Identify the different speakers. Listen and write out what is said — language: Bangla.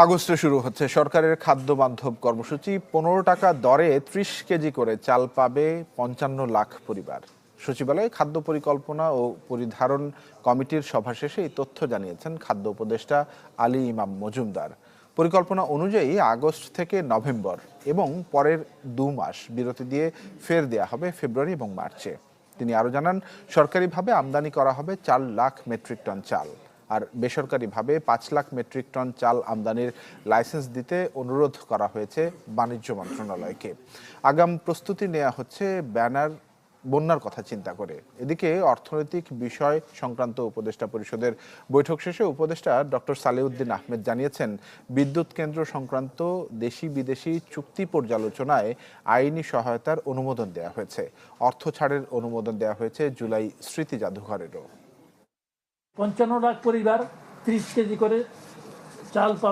Speaker 1: আগস্টে শুরু হচ্ছে সরকারের খাদ্য বান্ধব কর্মসূচি। 15 টাকা দরে 30 কেজি করে চাল পাবে 55 লাখ পরিবার। সচিবালয়ে খাদ্য পরিকল্পনা ও পরিধারণ কমিটির সভা শেষে এই তথ্য জানিয়েছেন খাদ্য উপদেষ্টা আলী ইমাম মজুমদার। পরিকল্পনা অনুযায়ী আগস্ট থেকে নভেম্বর এবং পরের 2 মাস বিরতি দিয়ে ফের দেয়া হবে ফেব্রুয়ারি এবং মার্চে। তিনি আরও জানান, সরকারিভাবে আমদানি করা হবে 4 লাখ মেট্রিক টন চাল, আর বেসরকারিভাবে 5 লাখ মেট্রিক টন চাল আমদানির লাইসেন্স দিতে অনুরোধ করা হয়েছে বাণিজ্য মন্ত্রণালয়কে। আগাম প্রস্তুতি নেওয়া হচ্ছে বন্যার কথা চিন্তা করে। এদিকে অর্থনৈতিক বিষয় সংক্রান্ত উপদেষ্টা পরিষদের বৈঠক শেষে উপদেষ্টা ডক্টর সালেউদ্দিন আহমেদ জানিয়েছেন, বিদ্যুৎ কেন্দ্র সংক্রান্ত দেশি বিদেশি চুক্তি পর্যালোচনায় আইনি সহায়তার অনুমোদন দেওয়া হয়েছে। অর্থ ছাড়ের অনুমোদন দেওয়া হয়েছে জুলাই স্মৃতি জাদুঘরেরও।
Speaker 2: 55 লাখ পরিবার 30 কেজি করে চাল পাবে।